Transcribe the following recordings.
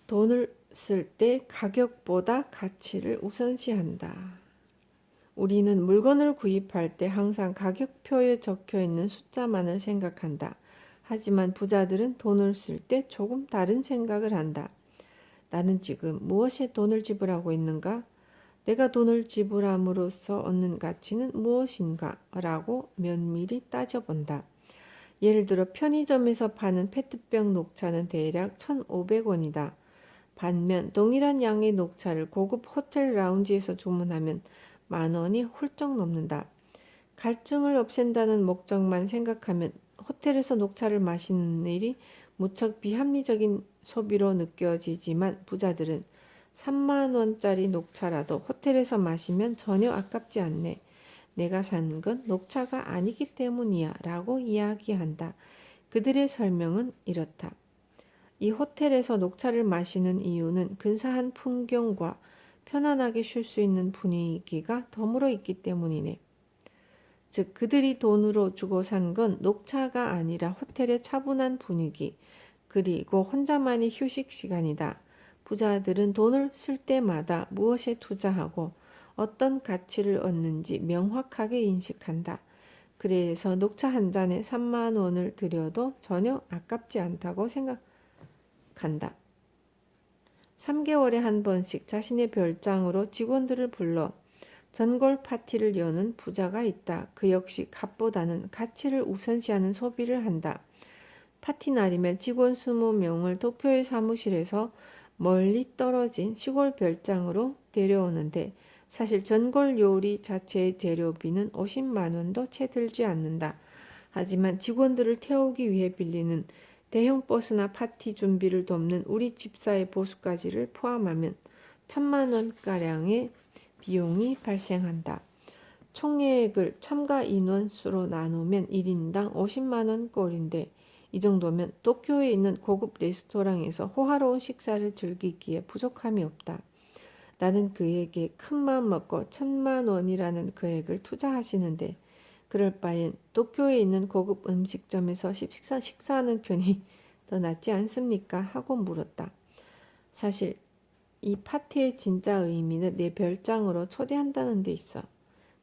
돈을 쓸 때 가격보다 가치를 우선시한다. 우리는 물건을 구입할 때 항상 가격표에 적혀 있는 숫자만을 생각한다. 하지만 부자들은 돈을 쓸 때 조금 다른 생각을 한다. 나는 지금 무엇에 돈을 지불하고 있는가? 내가 돈을 지불함으로써 얻는 가치는 무엇인가? 라고 면밀히 따져본다. 예를 들어 편의점에서 파는 페트병 녹차는 대략 1,500원이다. 반면 동일한 양의 녹차를 고급 호텔 라운지에서 주문하면 10,000원이 훌쩍 넘는다. 갈증을 없앤다는 목적만 생각하면 호텔에서 녹차를 마시는 일이 무척 비합리적인 소비로 느껴지지만 부자들은 30,000원짜리 녹차라도 호텔에서 마시면 전혀 아깝지 않네. 내가 산 건 녹차가 아니기 때문이야 라고 이야기한다. 그들의 설명은 이렇다. 이 호텔에서 녹차를 마시는 이유는 근사한 풍경과 편안하게 쉴 수 있는 분위기가 더불어 있기 때문이네. 즉 그들이 돈으로 주고 산 건 녹차가 아니라 호텔의 차분한 분위기 그리고 혼자만의 휴식 시간이다. 부자들은 돈을 쓸 때마다 무엇에 투자하고 어떤 가치를 얻는지 명확하게 인식한다. 그래서 녹차 한 잔에 30,000원을 들여도 전혀 아깝지 않다고 생각한다. 3개월에 한 번씩 자신의 별장으로 직원들을 불러 전골 파티를 여는 부자가 있다. 그 역시 값보다는 가치를 우선시하는 소비를 한다. 파티 날이면 직원 20명을 도쿄의 사무실에서 멀리 떨어진 시골 별장으로 데려오는데 사실 전골 요리 자체의 재료비는 50만 원도 채 들지 않는다. 하지만 직원들을 태우기 위해 빌리는 대형 버스나 파티 준비를 돕는 우리 집사의 보수까지를 포함하면 1,000만 원가량의 비용이 발생한다. 총액을 참가 인원 수로 나누면 1인당 50만 원 꼴인데 이 정도면 도쿄에 있는 고급 레스토랑에서 호화로운 식사를 즐기기에 부족함이 없다. 나는 그에게 큰마음 먹고 1,000만 원이라는 금액을 투자하시는데 그럴 바엔 도쿄에 있는 고급 음식점에서 식사하는 편이 더 낫지 않습니까? 하고 물었다. 사실 이 파티의 진짜 의미는 내 별장으로 초대한다는 데 있어.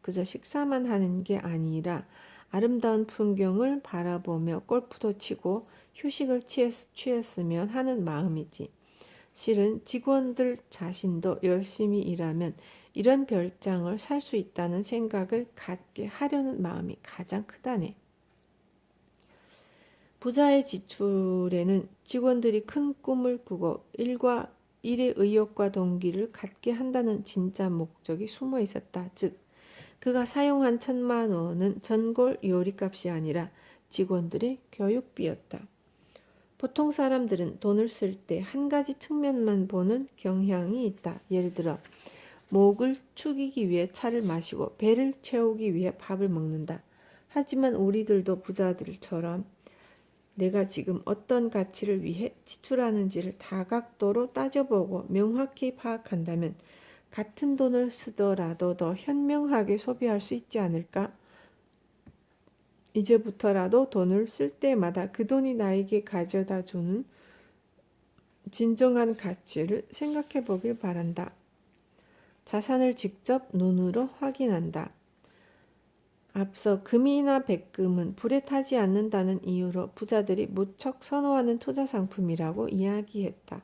그저 식사만 하는 게 아니라 아름다운 풍경을 바라보며 골프도 치고 휴식을 취했으면 하는 마음이지. 실은 직원들 자신도 열심히 일하면 이런 별장을 살 수 있다는 생각을 갖게 하려는 마음이 가장 크다네. 부자의 지출에는 직원들이 큰 꿈을 꾸고 일의 의욕과 동기를 갖게 한다는 진짜 목적이 숨어 있었다. 즉, 그가 사용한 1,000만 원은 전골 요리값이 아니라 직원들의 교육비였다. 보통 사람들은 돈을 쓸 때 한 가지 측면만 보는 경향이 있다. 예를 들어 목을 축이기 위해 차를 마시고 배를 채우기 위해 밥을 먹는다. 하지만 우리들도 부자들처럼 내가 지금 어떤 가치를 위해 지출하는지를 다각도로 따져보고 명확히 파악한다면 같은 돈을 쓰더라도 더 현명하게 소비할 수 있지 않을까? 이제부터라도 돈을 쓸 때마다 그 돈이 나에게 가져다 주는 진정한 가치를 생각해 보길 바란다. 자산을 직접 눈으로 확인한다. 앞서 금이나 백금은 불에 타지 않는다는 이유로 부자들이 무척 선호하는 투자 상품이라고 이야기했다.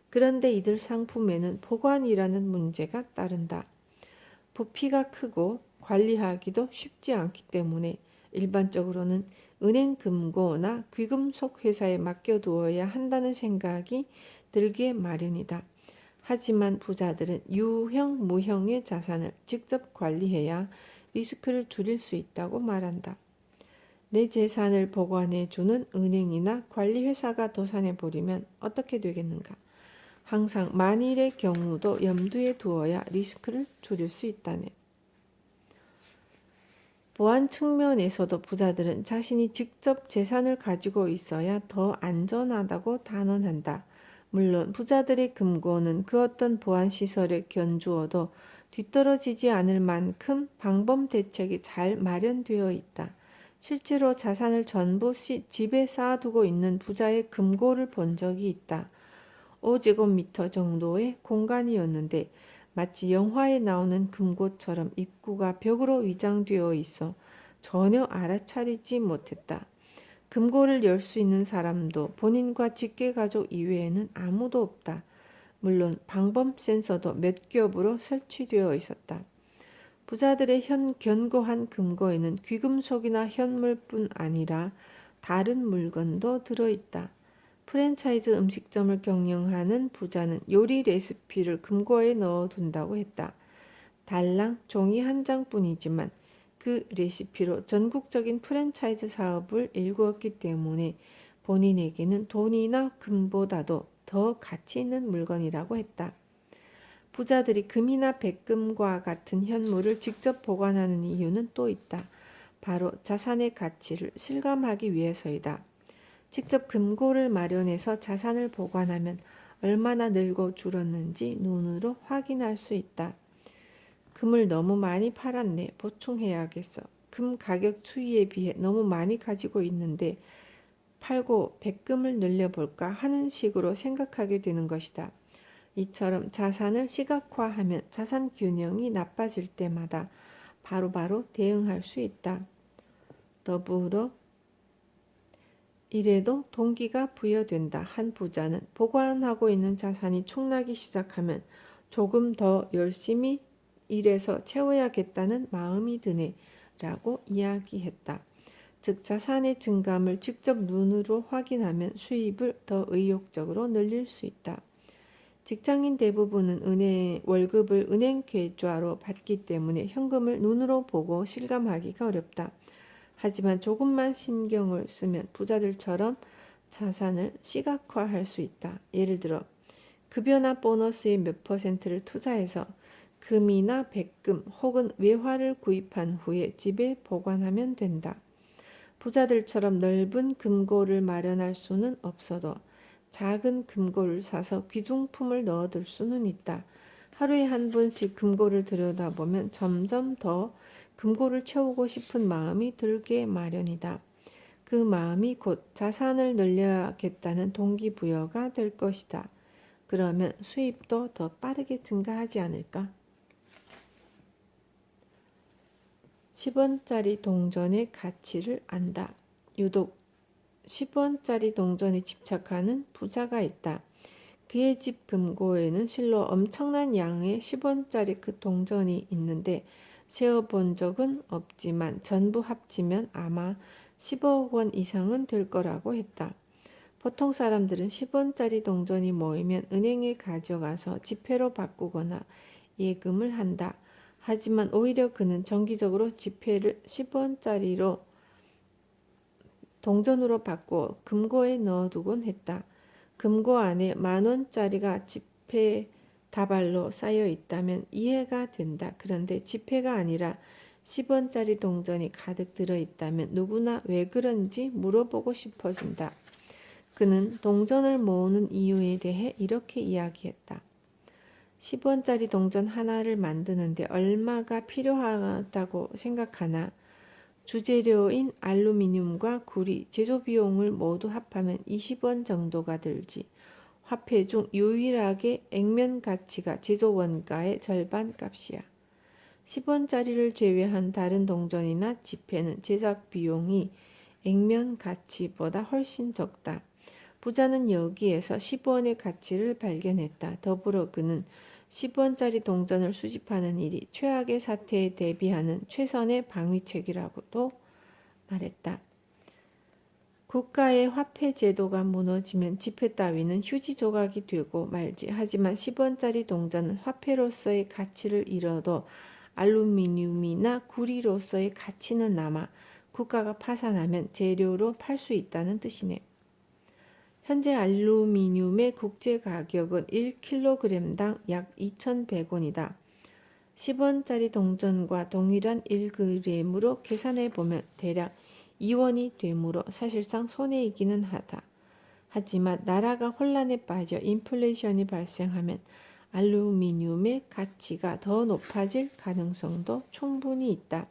그런데 이들 상품에는 보관이라는 문제가 따른다. 부피가 크고 관리하기도 쉽지 않기 때문에 일반적으로는 은행 금고나 귀금속 회사에 맡겨두어야 한다는 생각이 들게 마련이다. 하지만 부자들은 유형, 무형의 자산을 직접 관리해야 리스크를 줄일 수 있다고 말한다. 내 재산을 보관해주는 은행이나 관리회사가 도산해버리면 어떻게 되겠는가? 항상 만일의 경우도 염두에 두어야 리스크를 줄일 수 있다네. 보안 측면에서도 부자들은 자신이 직접 재산을 가지고 있어야 더 안전하다고 단언한다. 물론 부자들의 금고는 그 어떤 보안시설에 견주어도 뒤떨어지지 않을 만큼 방범 대책이 잘 마련되어 있다. 실제로 자산을 전부 집에 쌓아두고 있는 부자의 금고를 본 적이 있다. 5제곱미터 정도의 공간이었는데 마치 영화에 나오는 금고처럼 입구가 벽으로 위장되어 있어 전혀 알아차리지 못했다. 금고를 열 수 있는 사람도 본인과 직계가족 이외에는 아무도 없다. 물론 방범 센서도 몇 겹으로 설치되어 있었다. 부자들의 견고한 금고에는 귀금속이나 현물뿐 아니라 다른 물건도 들어있다. 프랜차이즈 음식점을 경영하는 부자는 요리 레시피를 금고에 넣어둔다고 했다. 달랑 종이 한 장뿐이지만 그 레시피로 전국적인 프랜차이즈 사업을 일구었기 때문에 본인에게는 돈이나 금보다도 더 가치 있는 물건이라고 했다. 부자들이 금이나 백금과 같은 현물을 직접 보관하는 이유는 또 있다. 바로 자산의 가치를 실감하기 위해서이다. 직접 금고를 마련해서 자산을 보관하면 얼마나 늘고 줄었는지 눈으로 확인할 수 있다. 금을 너무 많이 팔았네. 보충해야겠어. 금 가격 추이에 비해 너무 많이 가지고 있는데 팔고 백금을 늘려볼까 하는 식으로 생각하게 되는 것이다. 이처럼 자산을 시각화하면 자산 균형이 나빠질 때마다 바로바로 대응할 수 있다. 더불어 이래도 동기가 부여된다. 한 부자는 보관하고 있는 자산이 축나기 시작하면 조금 더 열심히 일해서 채워야겠다는 마음이 드네 라고 이야기했다. 즉 자산의 증감을 직접 눈으로 확인하면 수입을 더 의욕적으로 늘릴 수 있다. 직장인 대부분은 월급을 은행 계좌로 받기 때문에 현금을 눈으로 보고 실감하기가 어렵다. 하지만 조금만 신경을 쓰면 부자들처럼 자산을 시각화할 수 있다. 예를 들어 급여나 보너스의 몇 %를 투자해서 금이나 백금 혹은 외화를 구입한 후에 집에 보관하면 된다. 부자들처럼 넓은 금고를 마련할 수는 없어도 작은 금고를 사서 귀중품을 넣어둘 수는 있다. 하루에 한 번씩 금고를 들여다보면 점점 더 금고를 채우고 싶은 마음이 들게 마련이다. 그 마음이 곧 자산을 늘려야겠다는 동기부여가 될 것이다. 그러면 수입도 더 빠르게 증가하지 않을까? 10원짜리 동전의 가치를 안다. 유독 10원짜리 동전에 집착하는 부자가 있다. 그의 집 금고에는 실로 엄청난 양의 10원짜리 그 동전이 있는데 세어본 적은 없지만 전부 합치면 아마 10억 원 이상은 될 거라고 했다. 보통 사람들은 10원짜리 동전이 모이면 은행에 가져가서 지폐로 바꾸거나 예금을 한다. 하지만 오히려 그는 정기적으로 지폐를 10원짜리로 동전으로 바꾸어 금고에 넣어두곤 했다. 금고 안에 10,000원짜리가 지폐 다발로 쌓여 있다면 이해가 된다. 그런데 지폐가 아니라 10원짜리 동전이 가득 들어있다면 누구나 왜 그런지 물어보고 싶어진다. 그는 동전을 모으는 이유에 대해 이렇게 이야기했다. 10원짜리 동전 하나를 만드는데 얼마가 필요하다고 생각하나? 주재료인 알루미늄과 구리, 제조 비용을 모두 합하면 20원 정도가 들지. 화폐 중 유일하게 액면 가치가 제조 원가의 절반 값이야. 10원짜리를 제외한 다른 동전이나 지폐는 제작 비용이 액면 가치보다 훨씬 적다. 부자는 여기에서 10원의 가치를 발견했다. 더불어 그는 10원짜리 동전을 수집하는 일이 최악의 사태에 대비하는 최선의 방위책이라고도 말했다. 국가의 화폐 제도가 무너지면 지폐 따위는 휴지 조각이 되고 말지. 하지만 10원짜리 동전은 화폐로서의 가치를 잃어도 알루미늄이나 구리로서의 가치는 남아 국가가 파산하면 재료로 팔 수 있다는 뜻이네. 현재 알루미늄의 국제 가격은 1kg당 약 2,100원이다. 10원짜리 동전과 동일한 1g으로 계산해보면 대략 2원이 되므로 사실상 손해이기는 하다. 하지만 나라가 혼란에 빠져 인플레이션이 발생하면 알루미늄의 가치가 더 높아질 가능성도 충분히 있다.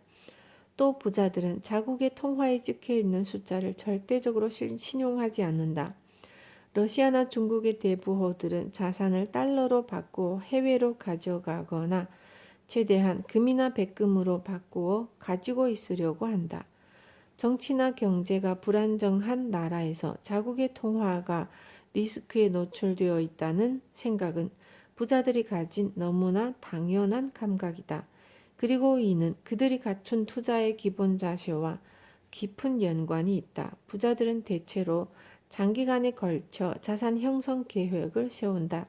또 부자들은 자국의 통화에 찍혀있는 숫자를 절대적으로 신용하지 않는다. 러시아나 중국의 대부호들은 자산을 달러로 바꾸어 해외로 가져가거나 최대한 금이나 백금으로 바꾸어 가지고 있으려고 한다. 정치나 경제가 불안정한 나라에서 자국의 통화가 리스크에 노출되어 있다는 생각은 부자들이 가진 너무나 당연한 감각이다. 그리고 이는 그들이 갖춘 투자의 기본 자세와 깊은 연관이 있다. 부자들은 대체로 장기간에 걸쳐 자산 형성 계획을 세운다.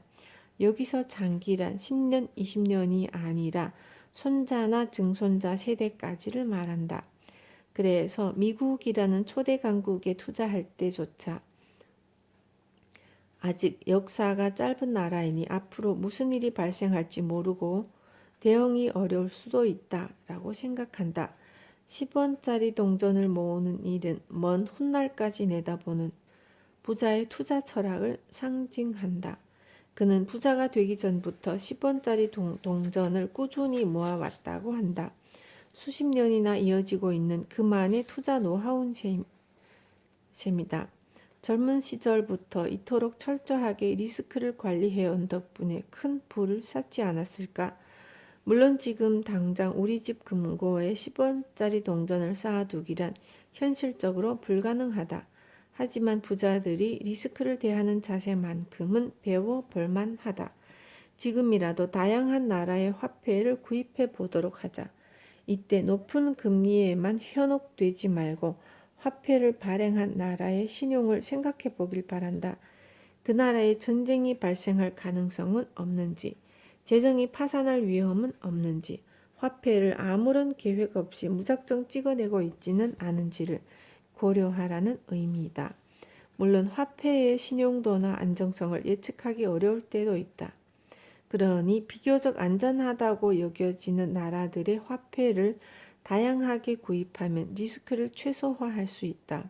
여기서 장기란 10년, 20년이 아니라 손자나 증손자 세대까지를 말한다. 그래서 미국이라는 초대 강국에 투자할 때조차 아직 역사가 짧은 나라이니 앞으로 무슨 일이 발생할지 모르고 대응이 어려울 수도 있다라고 생각한다. 10원짜리 동전을 모으는 일은 먼 훗날까지 내다보는 부자의 투자 철학을 상징한다. 그는 부자가 되기 전부터 10원짜리 동전을 꾸준히 모아왔다고 한다. 수십 년이나 이어지고 있는 그만의 투자 노하우인 셈이다. 젊은 시절부터 이토록 철저하게 리스크를 관리해온 덕분에 큰 부를 쌓지 않았을까? 물론 지금 당장 우리 집 금고에 10원짜리 동전을 쌓아두기란 현실적으로 불가능하다. 하지만 부자들이 리스크를 대하는 자세만큼은 배워볼 만하다. 지금이라도 다양한 나라의 화폐를 구입해 보도록 하자. 이때 높은 금리에만 현혹되지 말고 화폐를 발행한 나라의 신용을 생각해 보길 바란다. 그 나라에 전쟁이 발생할 가능성은 없는지, 재정이 파산할 위험은 없는지, 화폐를 아무런 계획 없이 무작정 찍어내고 있지는 않은지를 고려하라는 의미이다. 물론 화폐의 신용도나 안정성을 예측하기 어려울 때도 있다. 그러니 비교적 안전하다고 여겨지는 나라들의 화폐를 다양하게 구입하면 리스크를 최소화할 수 있다.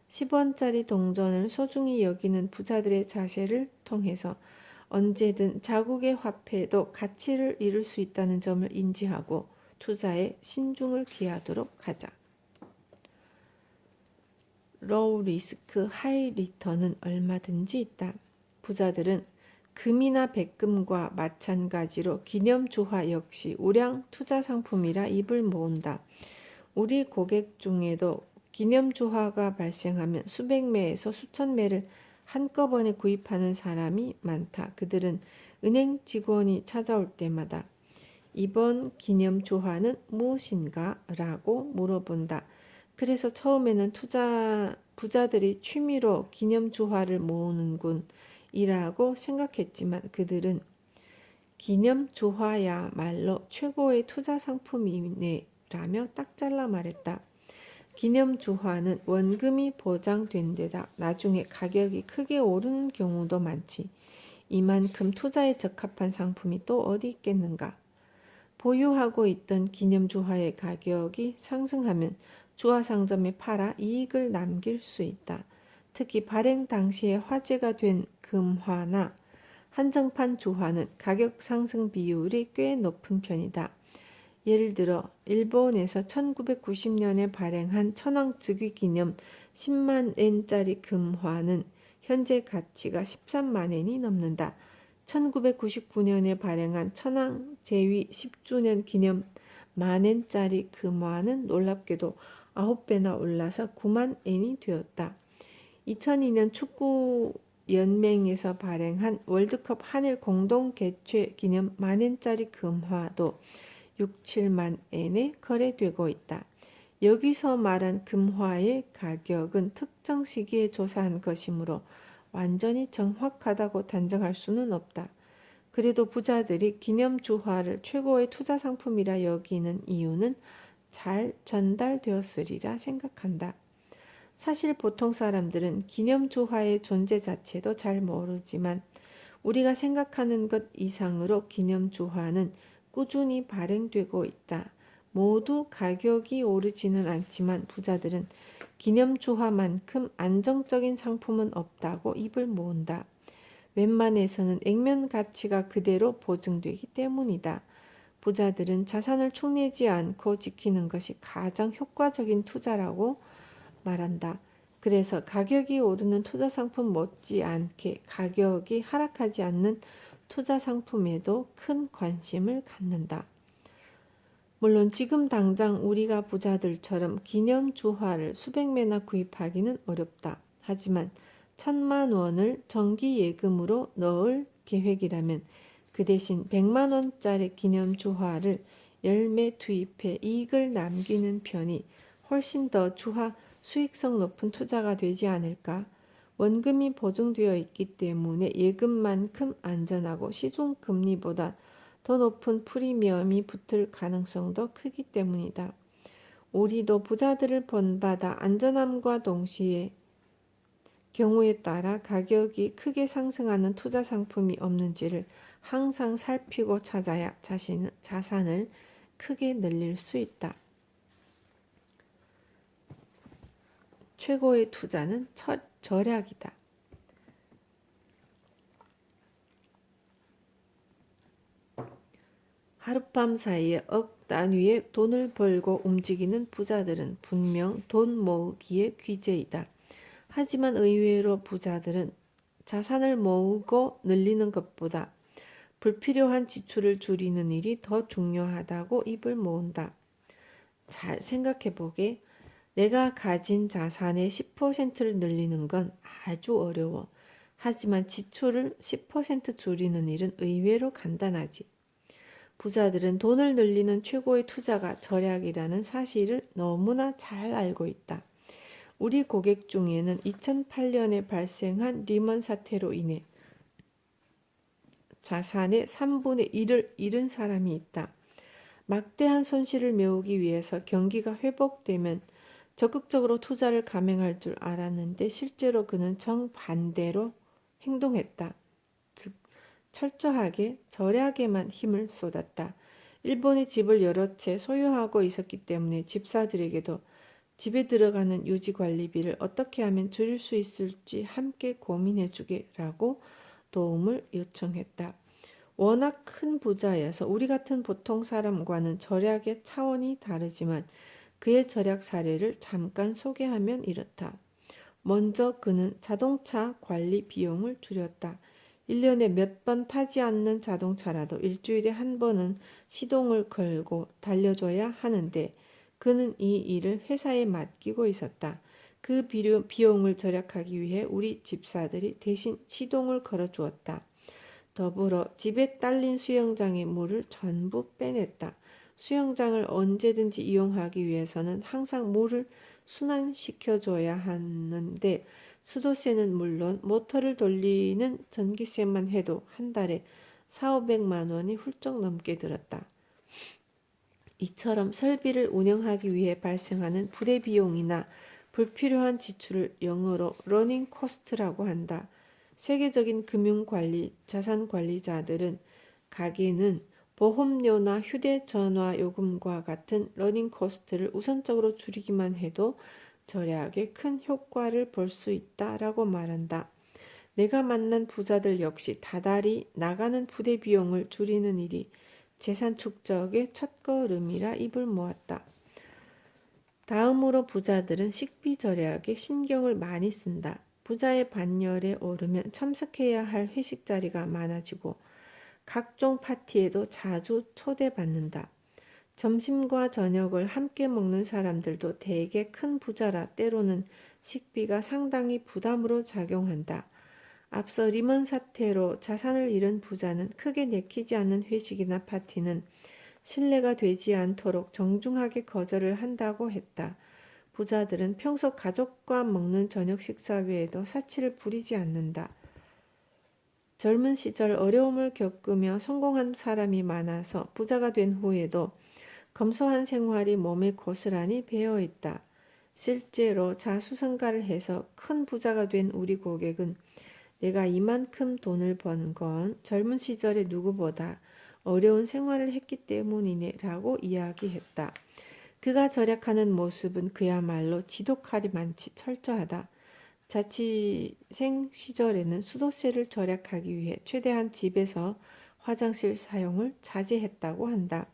10원짜리 동전을 소중히 여기는 부자들의 자세를 통해서 언제든 자국의 화폐도 가치를 잃을 수 있다는 점을 인지하고 투자에 신중을 기하도록 하자. 로우 리스크 하이 리턴은 얼마든지 있다. 부자들은 금이나 백금과 마찬가지로 기념주화 역시 우량 투자 상품이라 입을 모은다. 우리 고객 중에도 기념주화가 발생하면 수백 매에서 수천 매를 한꺼번에 구입하는 사람이 많다. 그들은 은행 직원이 찾아올 때마다 이번 기념주화는 무엇인가? 라고 물어본다. 그래서 처음에는 부자들이 취미로 기념주화를 모으는군 이라고 생각했지만 그들은 기념주화야말로 최고의 투자 상품이네 라며 딱 잘라 말했다. 기념주화는 원금이 보장된 데다 나중에 가격이 크게 오르는 경우도 많지. 이만큼 투자에 적합한 상품이 또 어디 있겠는가. 보유하고 있던 기념주화의 가격이 상승하면 주화상점에 팔아 이익을 남길 수 있다. 특히 발행 당시에 화제가 된 금화나 한정판 주화는 가격 상승 비율이 꽤 높은 편이다. 예를 들어 일본에서 1990년에 발행한 천황즉위 기념 10만 엔짜리 금화는 현재 가치가 13만 엔이 넘는다. 1999년에 발행한 천황 제위 10주년 기념 만엔짜리 금화는 놀랍게도 9배나 올라서 9만 엔이 되었다. 2002년 축구연맹에서 발행한 월드컵 한일 공동 개최 기념 만엔짜리 금화도 6, 7만 엔에 거래되고 있다. 여기서 말한 금화의 가격은 특정 시기에 조사한 것이므로 완전히 정확하다고 단정할 수는 없다. 그래도 부자들이 기념주화를 최고의 투자 상품이라 여기는 이유는 잘 전달되었으리라 생각한다. 사실 보통 사람들은 기념주화의 존재 자체도 잘 모르지만 우리가 생각하는 것 이상으로 기념주화는 꾸준히 발행되고 있다. 모두 가격이 오르지는 않지만 부자들은 기념주화만큼 안정적인 상품은 없다고 입을 모은다. 웬만해서는 액면 가치가 그대로 보증되기 때문이다. 부자들은 자산을 축내지 않고 지키는 것이 가장 효과적인 투자라고 말한다. 그래서 가격이 오르는 투자 상품 못지않게 가격이 하락하지 않는 투자 상품에도 큰 관심을 갖는다. 물론 지금 당장 우리가 부자들처럼 기념주화를 수백 매나 구입하기는 어렵다. 하지만 1,000만 원을 정기예금으로 넣을 계획이라면 그 대신 100만 원짜리 기념주화를 10매 투입해 이익을 남기는 편이 훨씬 더 주화 수익성 높은 투자가 되지 않을까? 원금이 보증되어 있기 때문에 예금만큼 안전하고 시중금리보다 더 높은 프리미엄이 붙을 가능성도 크기 때문이다. 우리도 부자들을 본받아 안전함과 동시에 경우에 따라 가격이 크게 상승하는 투자 상품이 없는지를 항상 살피고 찾아야 자산을 크게 늘릴 수 있다. 최고의 투자는 절약이다. 하룻밤 사이에 억 단위의 돈을 벌고 움직이는 부자들은 분명 돈 모으기에 귀재이다. 하지만 의외로 부자들은 자산을 모으고 늘리는 것보다 불필요한 지출을 줄이는 일이 더 중요하다고 입을 모은다. 잘 생각해보게. 내가 가진 자산의 10%를 늘리는 건 아주 어려워. 하지만 지출을 10% 줄이는 일은 의외로 간단하지. 부자들은 돈을 늘리는 최고의 투자가 절약이라는 사실을 너무나 잘 알고 있다. 우리 고객 중에는 2008년에 발생한 리먼 사태로 인해 자산의 3분의 1을 잃은 사람이 있다. 막대한 손실을 메우기 위해서 경기가 회복되면 적극적으로 투자를 감행할 줄 알았는데 실제로 그는 정반대로 행동했다. 즉 철저하게 절약에만 힘을 쏟았다. 일본의 집을 여러 채 소유하고 있었기 때문에 집사들에게도 집에 들어가는 유지관리비를 어떻게 하면 줄일 수 있을지 함께 고민해주게라고 도움을 요청했다. 워낙 큰 부자여서 우리 같은 보통 사람과는 절약의 차원이 다르지만 그의 절약 사례를 잠깐 소개하면 이렇다. 먼저 그는 자동차 관리 비용을 줄였다. 1년에 몇 번 타지 않는 자동차라도 일주일에 한 번은 시동을 걸고 달려줘야 하는데 그는 이 일을 회사에 맡기고 있었다. 그 비용을 절약하기 위해 우리 집사들이 대신 시동을 걸어주었다. 더불어 집에 딸린 수영장의 물을 전부 빼냈다. 수영장을 언제든지 이용하기 위해서는 항상 물을 순환시켜줘야 하는데 수도세는 물론 모터를 돌리는 전기세만 해도 한 달에 4,500만 원이 훌쩍 넘게 들었다. 이처럼 설비를 운영하기 위해 발생하는 부대 비용이나 불필요한 지출을 영어로 러닝 코스트라고 한다. 세계적인 금융관리, 자산관리자들은 가게는 보험료나 휴대전화 요금과 같은 러닝 코스트를 우선적으로 줄이기만 해도 절약에 큰 효과를 볼 수 있다라고 말한다. 내가 만난 부자들 역시 다달이 나가는 부대 비용을 줄이는 일이 재산 축적의 첫걸음이라 입을 모았다. 다음으로 부자들은 식비 절약에 신경을 많이 쓴다. 부자의 반열에 오르면 참석해야 할 회식 자리가 많아지고 각종 파티에도 자주 초대받는다. 점심과 저녁을 함께 먹는 사람들도 대개 큰 부자라 때로는 식비가 상당히 부담으로 작용한다. 앞서 리먼 사태로 자산을 잃은 부자는 크게 내키지 않는 회식이나 파티는 신뢰가 되지 않도록 정중하게 거절을 한다고 했다. 부자들은 평소 가족과 먹는 저녁 식사 외에도 사치를 부리지 않는다. 젊은 시절 어려움을 겪으며 성공한 사람이 많아서 부자가 된 후에도 검소한 생활이 몸에 고스란히 배어 있다. 실제로 자수성가를 해서 큰 부자가 된 우리 고객은 내가 이만큼 돈을 번 건 젊은 시절의 누구보다 어려운 생활을 했기 때문이네 라고 이야기했다. 그가 절약하는 모습은 그야말로 지독하리만치 철저하다. 자취생 시절에는 수도세를 절약하기 위해 최대한 집에서 화장실 사용을 자제했다고 한다.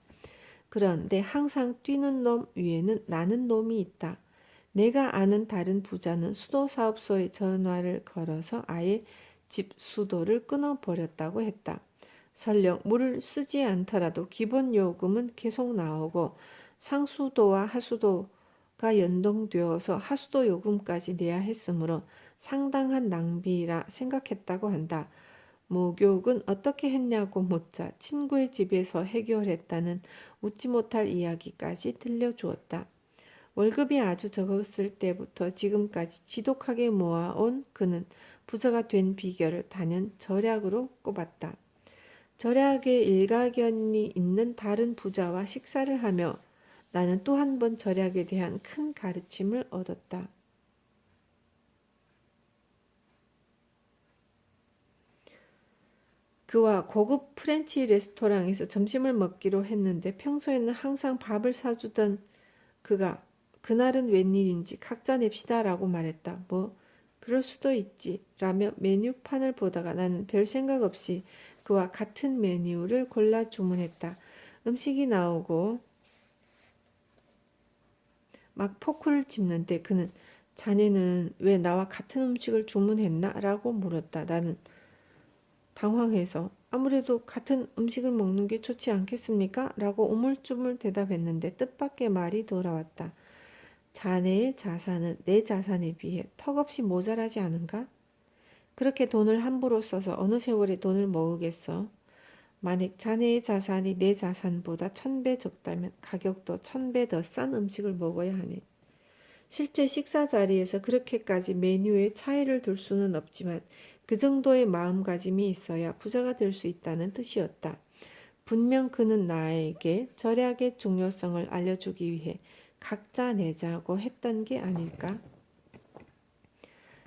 그런데 항상 뛰는 놈 위에는 나는 놈이 있다. 내가 아는 다른 부자는 수도사업소에 전화를 걸어서 아예 집 수도를 끊어버렸다고 했다. 설령 물을 쓰지 않더라도 기본 요금은 계속 나오고 상수도와 하수도가 연동되어서 하수도 요금까지 내야 했으므로 상당한 낭비라 생각했다고 한다. 목욕은 어떻게 했냐고 묻자 친구의 집에서 해결했다는 웃지 못할 이야기까지 들려주었다. 월급이 아주 적었을 때부터 지금까지 지독하게 모아온 그는 부자가 된 비결을 단연 절약으로 꼽았다. 절약에 일가견이 있는 다른 부자와 식사를 하며 나는 또 한 번 절약에 대한 큰 가르침을 얻었다. 그와 고급 프렌치 레스토랑에서 점심을 먹기로 했는데 평소에는 항상 밥을 사주던 그가 그날은 웬일인지 각자 냅시다 라고 말했다. 뭐 그럴 수도 있지 라며 메뉴판을 보다가 나는 별 생각 없이 그와 같은 메뉴를 골라 주문했다. 음식이 나오고 막 포크를 짚는데 그는 자네는 왜 나와 같은 음식을 주문했나? 라고 물었다. 나는 당황해서 아무래도 같은 음식을 먹는 게 좋지 않겠습니까? 라고 우물쭈물 대답했는데 뜻밖의 말이 돌아왔다. 자네의 자산은 내 자산에 비해 턱없이 모자라지 않은가? 그렇게 돈을 함부로 써서 어느 세월에 돈을 모으겠어? 만약 자네의 자산이 내 자산보다 1000배 적다면 가격도 1000배 더 싼 음식을 먹어야 하네. 실제 식사 자리에서 그렇게까지 메뉴에 차이를 둘 수는 없지만 그 정도의 마음가짐이 있어야 부자가 될 수 있다는 뜻이었다. 분명 그는 나에게 절약의 중요성을 알려주기 위해 각자 내자고 했던 게 아닐까?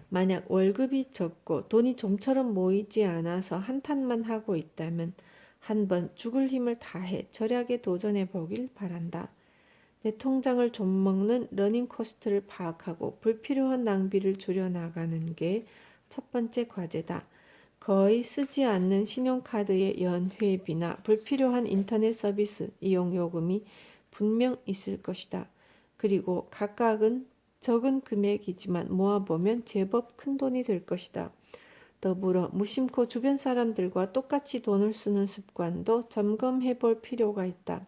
만약 월급이 적고 돈이 좀처럼 모이지 않아서 한탄만 하고 있다면 한번 죽을 힘을 다해 절약에 도전해 보길 바란다. 내 통장을 좀 먹는 러닝 코스트를 파악하고 불필요한 낭비를 줄여나가는 게 첫 번째 과제다. 거의 쓰지 않는 신용카드의 연회비나 불필요한 인터넷 서비스 이용 요금이 분명 있을 것이다. 그리고 각각은 적은 금액이지만 모아보면 제법 큰 돈이 될 것이다. 더불어 무심코 주변 사람들과 똑같이 돈을 쓰는 습관도 점검해 볼 필요가 있다.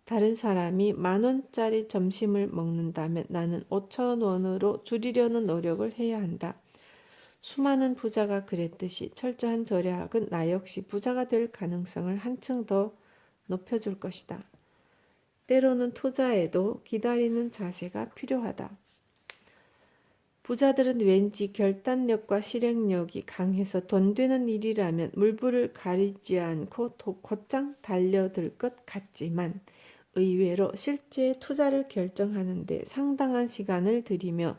다른 사람이 10,000원짜리 점심을 먹는다면 나는 5,000원으로 줄이려는 노력을 해야 한다. 수많은 부자가 그랬듯이 철저한 절약은 나 역시 부자가 될 가능성을 한층 더 높여줄 것이다. 때로는 투자에도 기다리는 자세가 필요하다. 부자들은 왠지 결단력과 실행력이 강해서 돈 되는 일이라면 물불을 가리지 않고 곧장 달려들 것 같지만 의외로 실제 투자를 결정하는데 상당한 시간을 들이며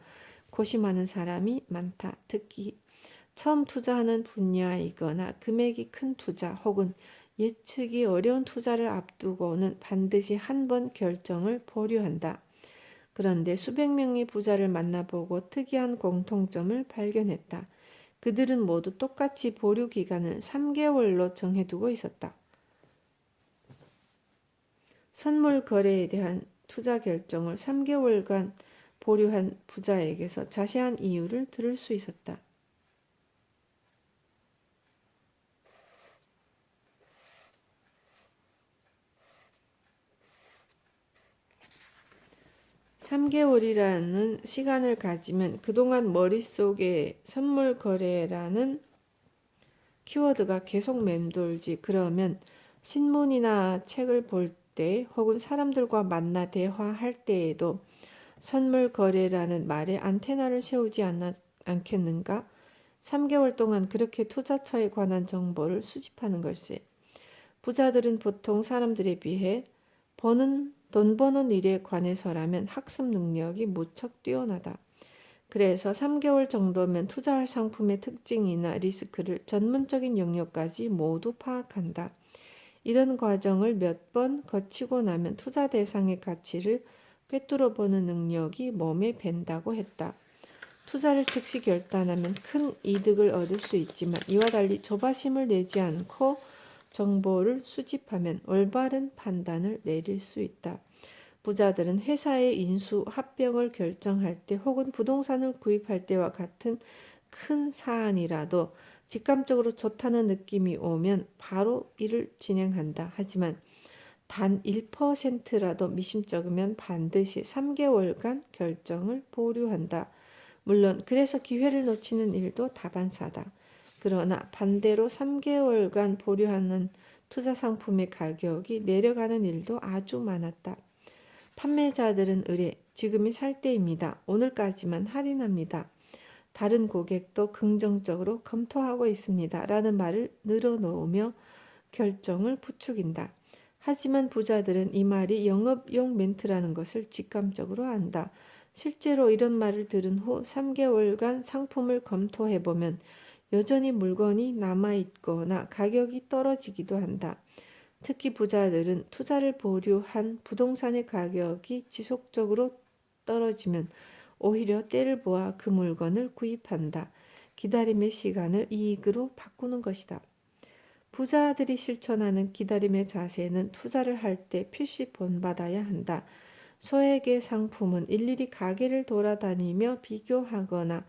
고심하는 사람이 많다. 특히 처음 투자하는 분야이거나 금액이 큰 투자 혹은 예측이 어려운 투자를 앞두고는 반드시 한 번 결정을 보류한다. 그런데 수백 명의 부자를 만나보고 특이한 공통점을 발견했다. 그들은 모두 똑같이 보류 기간을 3개월로 정해두고 있었다. 선물 거래에 대한 투자 결정을 3개월간 보류한 부자에게서 자세한 이유를 들을 수 있었다. 3개월이라는 시간을 가지면 그동안 머릿속에 선물 거래라는 키워드가 계속 맴돌지. 그러면 신문이나 책을 볼 때 혹은 사람들과 만나 대화할 때에도 선물 거래라는 말에 안테나를 세우지 않겠는가? 3개월 동안 그렇게 투자처에 관한 정보를 수집하는 걸세. 부자들은 보통 사람들에 비해 돈 버는 일에 관해서라면 학습 능력이 무척 뛰어나다. 그래서 3개월 정도면 투자할 상품의 특징이나 리스크를 전문적인 영역까지 모두 파악한다. 이런 과정을 몇 번 거치고 나면 투자 대상의 가치를 꿰뚫어 보는 능력이 몸에 밴다고 했다. 투자를 즉시 결단하면 큰 이득을 얻을 수 있지만 이와 달리 조바심을 내지 않고 정보를 수집하면 올바른 판단을 내릴 수 있다. 부자들은 회사의 인수, 합병을 결정할 때 혹은 부동산을 구입할 때와 같은 큰 사안이라도 직감적으로 좋다는 느낌이 오면 바로 일을 진행한다. 하지만 단 1%라도 미심쩍으면 반드시 3개월간 결정을 보류한다. 물론 그래서 기회를 놓치는 일도 다반사다. 그러나 반대로 3개월간 보류하는 투자 상품의 가격이 내려가는 일도 아주 많았다. 판매자들은 의뢰, 지금이 살 때입니다. 오늘까지만 할인합니다. 다른 고객도 긍정적으로 검토하고 있습니다. 라는 말을 늘어놓으며 결정을 부추긴다. 하지만 부자들은 이 말이 영업용 멘트라는 것을 직감적으로 안다. 실제로 이런 말을 들은 후 3개월간 상품을 검토해보면 여전히 물건이 남아있거나 가격이 떨어지기도 한다. 특히 부자들은 투자를 보류한 부동산의 가격이 지속적으로 떨어지면 오히려 때를 보아 그 물건을 구입한다. 기다림의 시간을 이익으로 바꾸는 것이다. 부자들이 실천하는 기다림의 자세는 투자를 할 때 필시 본받아야 한다. 소액의 상품은 일일이 가게를 돌아다니며 비교하거나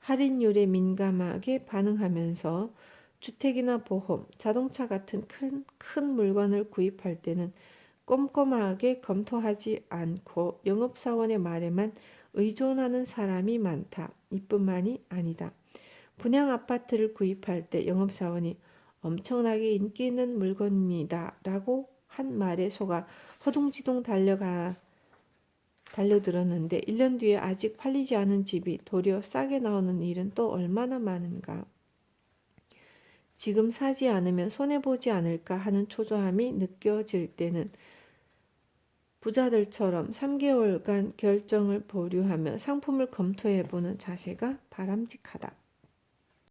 할인율에 민감하게 반응하면서 주택이나 보험, 자동차 같은 큰 물건을 구입할 때는 꼼꼼하게 검토하지 않고 영업사원의 말에만 의존하는 사람이 많다. 이뿐만이 아니다. 분양 아파트를 구입할 때 영업사원이 엄청나게 인기 있는 물건입니다. 라고 한 말에 속아 허둥지둥 달려들었는데 1년 뒤에 아직 팔리지 않은 집이 도리어 싸게 나오는 일은 또 얼마나 많은가. 지금 사지 않으면 손해보지 않을까 하는 초조함이 느껴질 때는 부자들처럼 3개월간 결정을 보류하며 상품을 검토해보는 자세가 바람직하다.